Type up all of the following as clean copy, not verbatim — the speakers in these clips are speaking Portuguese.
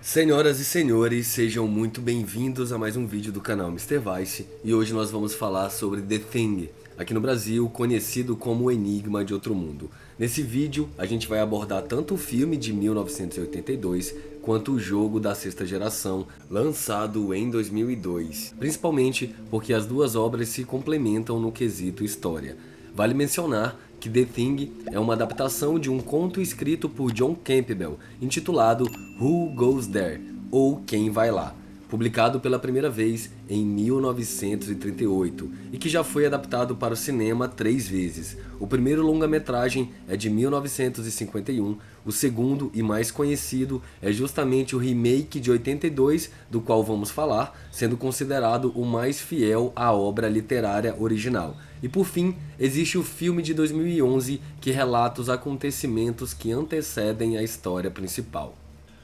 Senhoras e senhores, sejam muito bem-vindos a mais um vídeo do canal MrVice e hoje nós vamos falar sobre The Thing, aqui no Brasil conhecido como O Enigma de Outro Mundo. Nesse vídeo a gente vai abordar tanto o filme de 1982 quanto o jogo da sexta geração, lançado em 2002, principalmente porque as duas obras se complementam no quesito história. Vale mencionar que The Thing é uma adaptação de um conto escrito por John Campbell, intitulado Who Goes There? Ou Quem Vai Lá, publicado pela primeira vez em 1938 e que já foi adaptado para o cinema 3 vezes. O primeiro longa-metragem é de 1951, o segundo e mais conhecido é justamente o remake de 82, do qual vamos falar, sendo considerado o mais fiel à obra literária original. E por fim, existe o filme de 2011 que relata os acontecimentos que antecedem a história principal.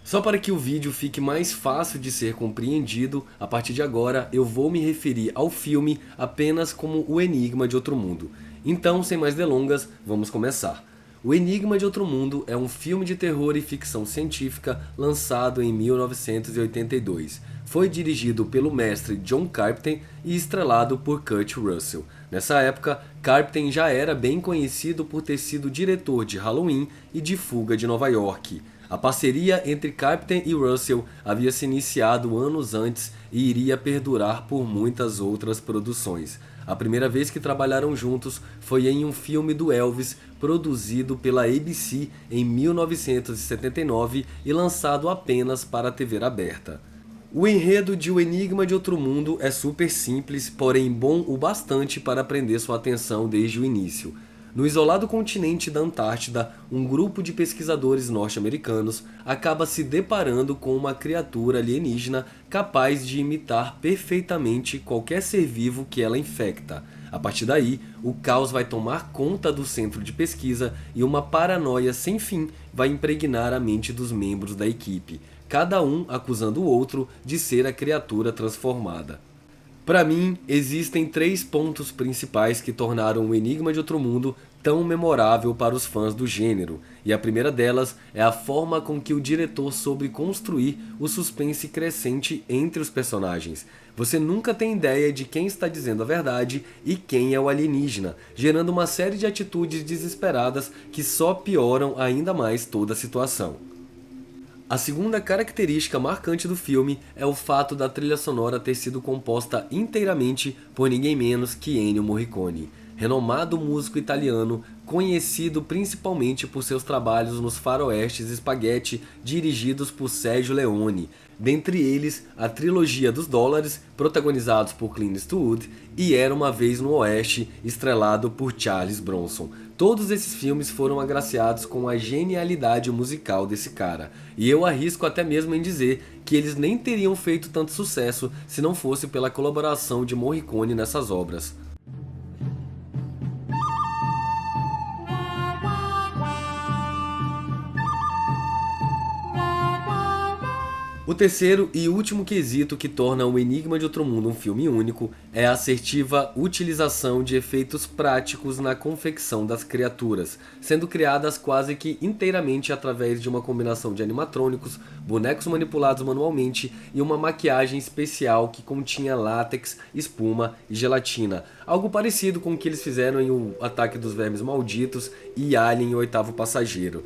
Só para que o vídeo fique mais fácil de ser compreendido, a partir de agora eu vou me referir ao filme apenas como O Enigma de Outro Mundo. Então, sem mais delongas, vamos começar. O Enigma de Outro Mundo é um filme de terror e ficção científica lançado em 1982. Foi dirigido pelo mestre John Carpenter e estrelado por Kurt Russell. Nessa época, Carpenter já era bem conhecido por ter sido diretor de Halloween e de Fuga de Nova York. A parceria entre Carpenter e Russell havia se iniciado anos antes e iria perdurar por muitas outras produções. A primeira vez que trabalharam juntos foi em um filme do Elvis, produzido pela ABC em 1979 e lançado apenas para a TV aberta. O enredo de O Enigma de Outro Mundo é super simples, porém bom o bastante para prender sua atenção desde o início. No isolado continente da Antártida, um grupo de pesquisadores norte-americanos acaba se deparando com uma criatura alienígena capaz de imitar perfeitamente qualquer ser vivo que ela infecta. A partir daí, o caos vai tomar conta do centro de pesquisa e uma paranoia sem fim vai impregnar a mente dos membros da equipe, cada um acusando o outro de ser a criatura transformada. Para mim, existem 3 pontos principais que tornaram O Enigma de Outro Mundo tão memorável para os fãs do gênero, e a primeira delas é a forma com que o diretor soube construir o suspense crescente entre os personagens. Você nunca tem ideia de quem está dizendo a verdade e quem é o alienígena, gerando uma série de atitudes desesperadas que só pioram ainda mais toda a situação. A segunda característica marcante do filme é o fato da trilha sonora ter sido composta inteiramente por ninguém menos que Ennio Morricone, renomado músico italiano, conhecido principalmente por seus trabalhos nos faroestes spaghetti dirigidos por Sergio Leone, dentre eles a trilogia dos dólares, protagonizados por Clint Eastwood, e Era Uma Vez no Oeste, estrelado por Charles Bronson. Todos esses filmes foram agraciados com a genialidade musical desse cara, e eu arrisco até mesmo em dizer que eles nem teriam feito tanto sucesso se não fosse pela colaboração de Morricone nessas obras. O terceiro e último quesito que torna O Enigma de Outro Mundo um filme único é a assertiva utilização de efeitos práticos na confecção das criaturas, sendo criadas quase que inteiramente através de uma combinação de animatrônicos, bonecos manipulados manualmente e uma maquiagem especial que continha látex, espuma e gelatina, algo parecido com o que eles fizeram em O Ataque dos Vermes Malditos e Alien, o Oitavo Passageiro.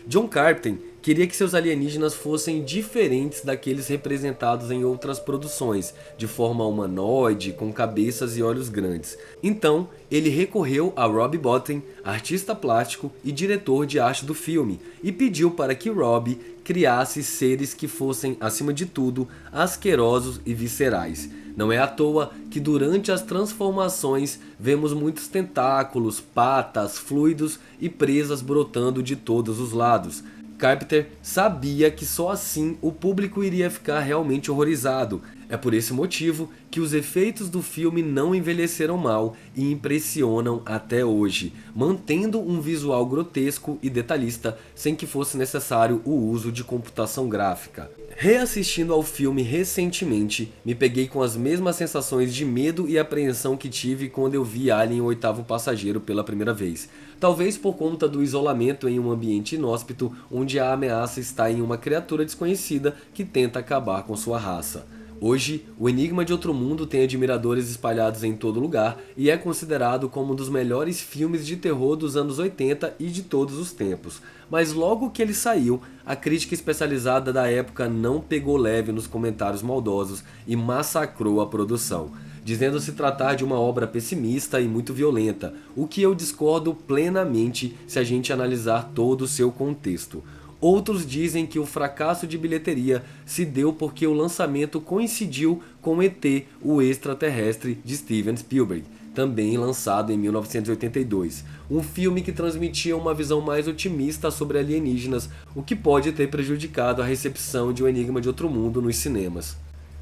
John Carpenter queria que seus alienígenas fossem diferentes daqueles representados em outras produções, de forma humanoide, com cabeças e olhos grandes. Então, ele recorreu a Rob Bottin, artista plástico e diretor de arte do filme, e pediu para que Rob criasse seres que fossem, acima de tudo, asquerosos e viscerais. Não é à toa que durante as transformações vemos muitos tentáculos, patas, fluidos e presas brotando de todos os lados. Carpenter sabia que só assim o público iria ficar realmente horrorizado. É por esse motivo que os efeitos do filme não envelheceram mal e impressionam até hoje, mantendo um visual grotesco e detalhista sem que fosse necessário o uso de computação gráfica. Reassistindo ao filme recentemente, me peguei com as mesmas sensações de medo e apreensão que tive quando eu vi Alien: O Oitavo Passageiro pela primeira vez. Talvez por conta do isolamento em um ambiente inóspito, onde a ameaça está em uma criatura desconhecida que tenta acabar com sua raça. Hoje, O Enigma de Outro Mundo tem admiradores espalhados em todo lugar e é considerado como um dos melhores filmes de terror dos anos 80 e de todos os tempos. Mas logo que ele saiu, a crítica especializada da época não pegou leve nos comentários maldosos e massacrou a produção, dizendo se tratar de uma obra pessimista e muito violenta, o que eu discordo plenamente se a gente analisar todo o seu contexto. Outros dizem que o fracasso de bilheteria se deu porque o lançamento coincidiu com ET, o Extraterrestre, de Steven Spielberg, também lançado em 1982. Um filme que transmitia uma visão mais otimista sobre alienígenas, o que pode ter prejudicado a recepção de O Enigma de Outro Mundo nos cinemas.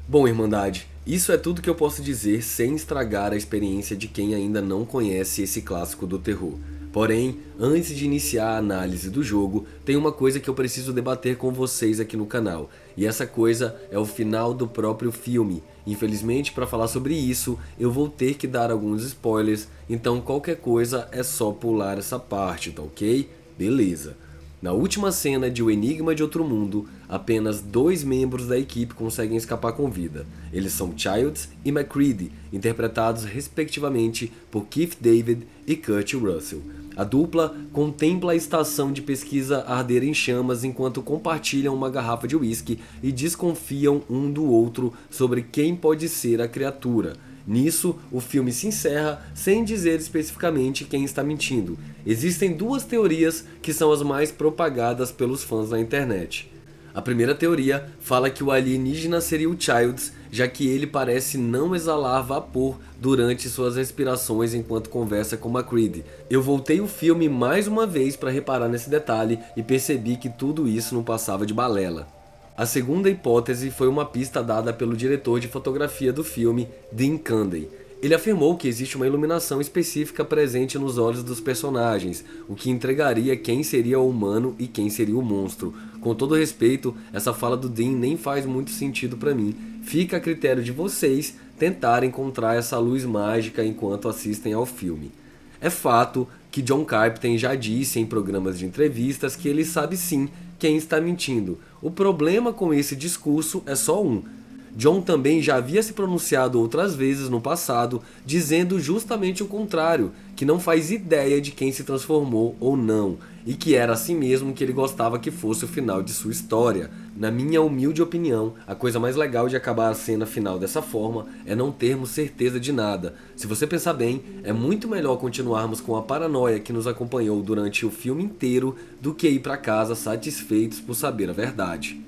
Bom, Irmandade, isso é tudo que eu posso dizer sem estragar a experiência de quem ainda não conhece esse clássico do terror. Porém, antes de iniciar a análise do jogo, tem uma coisa que eu preciso debater com vocês aqui no canal. E essa coisa é o final do próprio filme. Infelizmente, para falar sobre isso, eu vou ter que dar alguns spoilers, então qualquer coisa é só pular essa parte, tá ok? Beleza. Na última cena de O Enigma de Outro Mundo, apenas 2 membros da equipe conseguem escapar com vida. Eles são Childs e MacReady, interpretados respectivamente por Keith David e Kurt Russell. A dupla contempla a estação de pesquisa arder em chamas enquanto compartilham uma garrafa de uísque e desconfiam um do outro sobre quem pode ser a criatura. Nisso, o filme se encerra sem dizer especificamente quem está mentindo. Existem 2 teorias que são as mais propagadas pelos fãs na internet. A primeira teoria fala que o alienígena seria o Childs, já que ele parece não exalar vapor durante suas respirações enquanto conversa com MacReady. Eu voltei o filme mais uma vez para reparar nesse detalhe e percebi que tudo isso não passava de balela. A segunda hipótese foi uma pista dada pelo diretor de fotografia do filme, Dean Cundey. Ele afirmou que existe uma iluminação específica presente nos olhos dos personagens, o que entregaria quem seria o humano e quem seria o monstro. Com todo respeito, essa fala do Dean nem faz muito sentido para mim. Fica a critério de vocês tentar encontrar essa luz mágica enquanto assistem ao filme. É fato que John Carpenter já disse em programas de entrevistas que ele sabe sim quem está mentindo. O problema com esse discurso é só um. John também já havia se pronunciado outras vezes no passado, dizendo justamente o contrário, que não faz ideia de quem se transformou ou não, e que era assim mesmo que ele gostava que fosse o final de sua história. Na minha humilde opinião, a coisa mais legal de acabar a cena final dessa forma é não termos certeza de nada. Se você pensar bem, é muito melhor continuarmos com a paranoia que nos acompanhou durante o filme inteiro do que ir para casa satisfeitos por saber a verdade.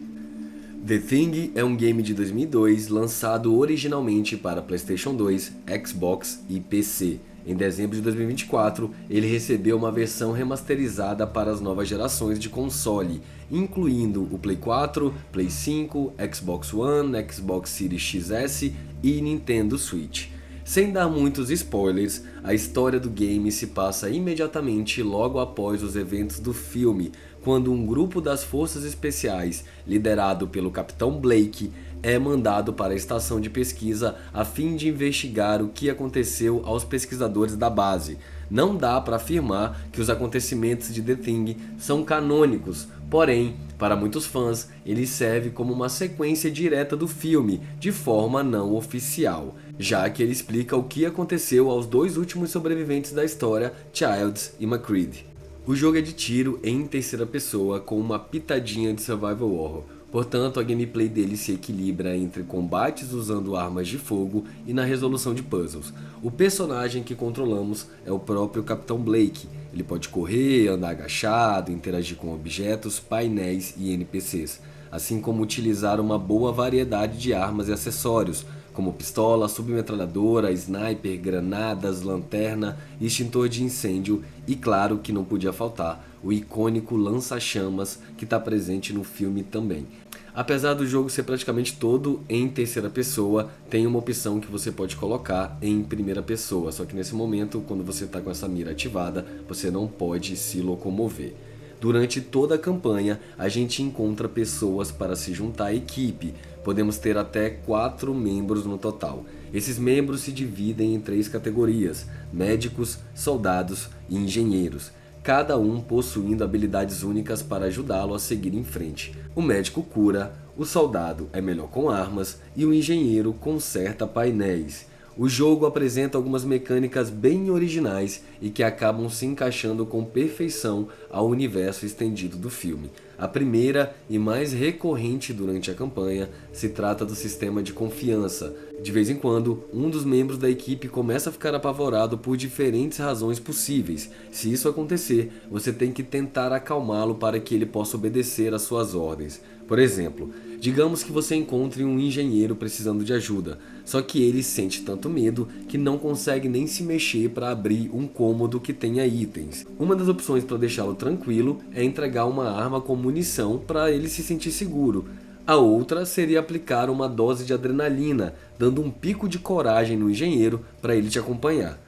The Thing é um game de 2002 lançado originalmente para PlayStation 2, Xbox e PC. Em dezembro de 2024, ele recebeu uma versão remasterizada para as novas gerações de console, incluindo o Play 4, Play 5, Xbox One, Xbox Series XS e Nintendo Switch. Sem dar muitos spoilers, a história do game se passa imediatamente logo após os eventos do filme, quando um grupo das forças especiais, liderado pelo Capitão Blake, é mandado para a estação de pesquisa a fim de investigar o que aconteceu aos pesquisadores da base. Não dá para afirmar que os acontecimentos de The Thing são canônicos, porém, para muitos fãs, ele serve como uma sequência direta do filme, de forma não oficial, já que ele explica o que aconteceu aos 2 últimos sobreviventes da história, Childs e MacReady. O jogo é de tiro em terceira pessoa com uma pitadinha de survival horror, portanto a gameplay dele se equilibra entre combates usando armas de fogo e na resolução de puzzles. O personagem que controlamos é o próprio Capitão Blake. Ele pode correr, andar agachado, interagir com objetos, painéis e NPCs, assim como utilizar uma boa variedade de armas e acessórios, como pistola, submetralhadora, sniper, granadas, lanterna, extintor de incêndio e claro que não podia faltar o icônico lança-chamas que está presente no filme também. Apesar do jogo ser praticamente todo em terceira pessoa, tem uma opção que você pode colocar em primeira pessoa, só que nesse momento, quando você está com essa mira ativada, você não pode se locomover. Durante toda a campanha, a gente encontra pessoas para se juntar à equipe. Podemos ter até 4 membros no total. Esses membros se dividem em 3 categorias: médicos, soldados e engenheiros, cada um possuindo habilidades únicas para ajudá-lo a seguir em frente. O médico cura, o soldado é melhor com armas e o engenheiro conserta painéis. O jogo apresenta algumas mecânicas bem originais e que acabam se encaixando com perfeição ao universo estendido do filme. A primeira e mais recorrente durante a campanha se trata do sistema de confiança. De vez em quando, um dos membros da equipe começa a ficar apavorado por diferentes razões possíveis. Se isso acontecer, você tem que tentar acalmá-lo para que ele possa obedecer às suas ordens. Por exemplo, digamos que você encontre um engenheiro precisando de ajuda, só que ele sente tanto medo que não consegue nem se mexer para abrir um cômodo que tenha itens. Uma das opções para deixá-lo tranquilo é entregar uma arma com munição para ele se sentir seguro. A outra seria aplicar uma dose de adrenalina, dando um pico de coragem no engenheiro para ele te acompanhar.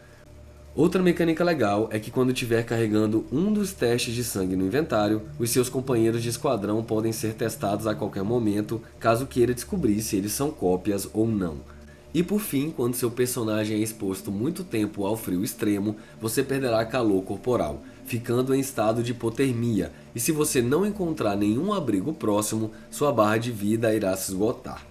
Outra mecânica legal é que quando estiver carregando um dos testes de sangue no inventário, os seus companheiros de esquadrão podem ser testados a qualquer momento, caso queira descobrir se eles são cópias ou não. E por fim, quando seu personagem é exposto muito tempo ao frio extremo, você perderá calor corporal, ficando em estado de hipotermia, e se você não encontrar nenhum abrigo próximo, sua barra de vida irá se esgotar.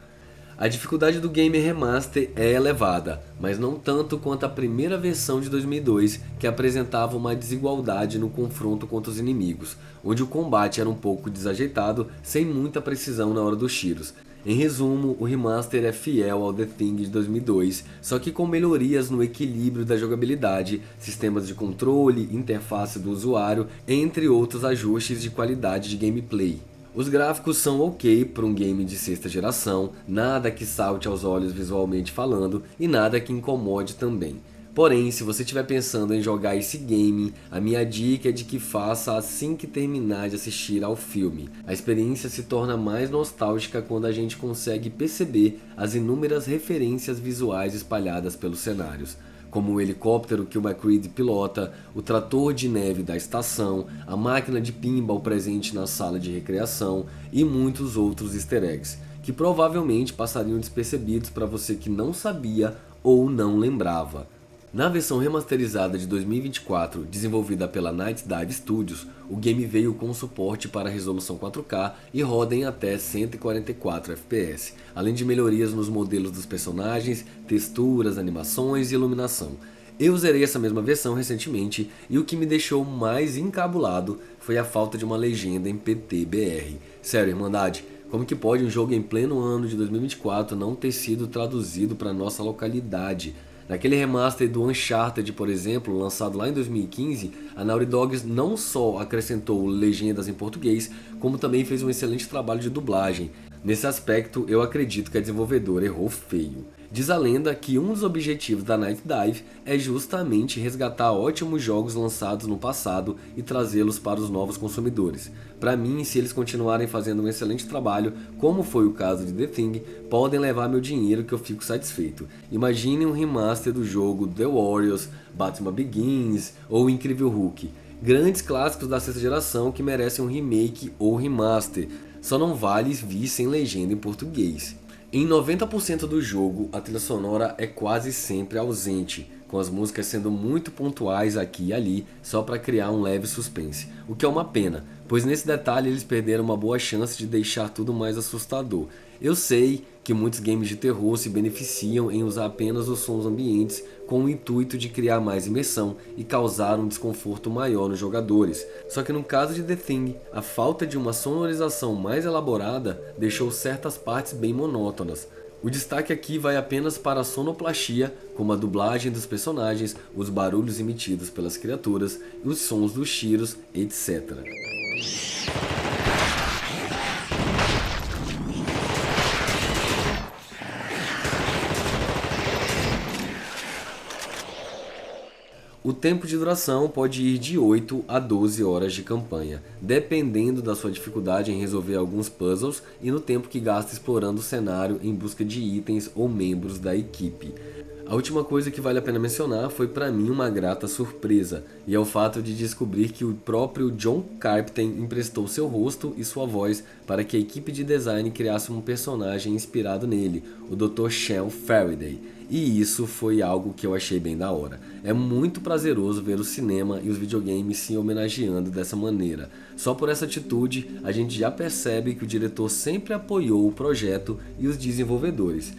A dificuldade do game remaster é elevada, mas não tanto quanto a primeira versão de 2002, que apresentava uma desigualdade no confronto contra os inimigos, onde o combate era um pouco desajeitado, sem muita precisão na hora dos tiros. Em resumo, o remaster é fiel ao The Thing de 2002, só que com melhorias no equilíbrio da jogabilidade, sistemas de controle, interface do usuário, entre outros ajustes de qualidade de gameplay. Os gráficos são ok para um game de sexta geração, nada que salte aos olhos visualmente falando e nada que incomode também. Porém, se você estiver pensando em jogar esse game, a minha dica é de que faça assim que terminar de assistir ao filme. A experiência se torna mais nostálgica quando a gente consegue perceber as inúmeras referências visuais espalhadas pelos cenários, como o helicóptero que o McCready pilota, o trator de neve da estação, a máquina de pinball presente na sala de recreação e muitos outros easter eggs, que provavelmente passariam despercebidos para você que não sabia ou não lembrava. Na versão remasterizada de 2024, desenvolvida pela Night Dive Studios, o game veio com suporte para resolução 4K e roda em até 144 FPS, além de melhorias nos modelos dos personagens, texturas, animações e iluminação. Eu zerei essa mesma versão recentemente e o que me deixou mais encabulado foi a falta de uma legenda em PTBR. Sério, Irmandade, como que pode um jogo em pleno ano de 2024 não ter sido traduzido para nossa localidade? Naquele remaster do Uncharted, por exemplo, lançado lá em 2015, a Naughty Dog não só acrescentou legendas em português, como também fez um excelente trabalho de dublagem. Nesse aspecto, eu acredito que a desenvolvedora errou feio. Diz a lenda que um dos objetivos da Night Dive é justamente resgatar ótimos jogos lançados no passado e trazê-los para os novos consumidores. Para mim, se eles continuarem fazendo um excelente trabalho, como foi o caso de The Thing, podem levar meu dinheiro que eu fico satisfeito. Imagine um remaster do jogo The Warriors, Batman Begins ou Incrível Hulk. Grandes clássicos da sexta geração que merecem um remake ou remaster, só não vale vir sem legenda em português. Em 90% do jogo, a trilha sonora é quase sempre ausente, com as músicas sendo muito pontuais aqui e ali, só para criar um leve suspense, o que é uma pena, pois nesse detalhe eles perderam uma boa chance de deixar tudo mais assustador. Eu sei que muitos games de terror se beneficiam em usar apenas os sons ambientes com o intuito de criar mais imersão e causar um desconforto maior nos jogadores. Só que no caso de The Thing, a falta de uma sonorização mais elaborada deixou certas partes bem monótonas. O destaque aqui vai apenas para a sonoplastia, como a dublagem dos personagens, os barulhos emitidos pelas criaturas, os sons dos tiros, etc. O tempo de duração pode ir de 8 a 12 horas de campanha, dependendo da sua dificuldade em resolver alguns puzzles e no tempo que gasta explorando o cenário em busca de itens ou membros da equipe. A última coisa que vale a pena mencionar foi para mim uma grata surpresa, e é o fato de descobrir que o próprio John Carpenter emprestou seu rosto e sua voz para que a equipe de design criasse um personagem inspirado nele, o Dr. Sean Faraday. E isso foi algo que eu achei bem da hora. É muito prazeroso ver o cinema e os videogames se homenageando dessa maneira. Só por essa atitude, a gente já percebe que o diretor sempre apoiou o projeto e os desenvolvedores.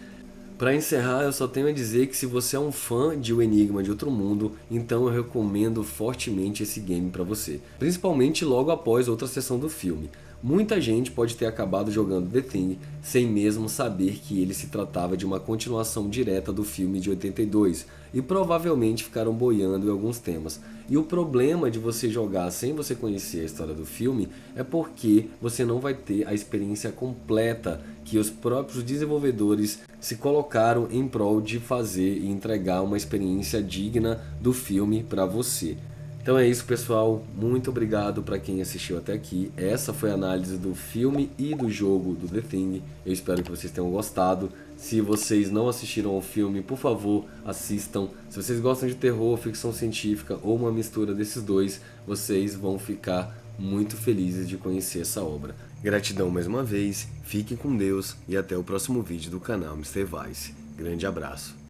Para encerrar, eu só tenho a dizer que se você é um fã de O Enigma de Outro Mundo, então eu recomendo fortemente esse game para você, principalmente logo após outra sessão do filme. Muita gente pode ter acabado jogando The Thing sem mesmo saber que ele se tratava de uma continuação direta do filme de 82 e provavelmente ficaram boiando em alguns temas. E o problema de você jogar sem você conhecer a história do filme é porque você não vai ter a experiência completa que os próprios desenvolvedores se colocaram em prol de fazer e entregar uma experiência digna do filme para você. Então é isso, pessoal, muito obrigado para quem assistiu até aqui. Essa foi a análise do filme e do jogo do The Thing. Eu espero que vocês tenham gostado. Se vocês não assistiram ao filme, por favor, assistam. Se vocês gostam de terror, ficção científica ou uma mistura desses dois, vocês vão ficar muito felizes de conhecer essa obra. Gratidão mais uma vez, fiquem com Deus e até o próximo vídeo do canal Mr. Vice. Grande abraço.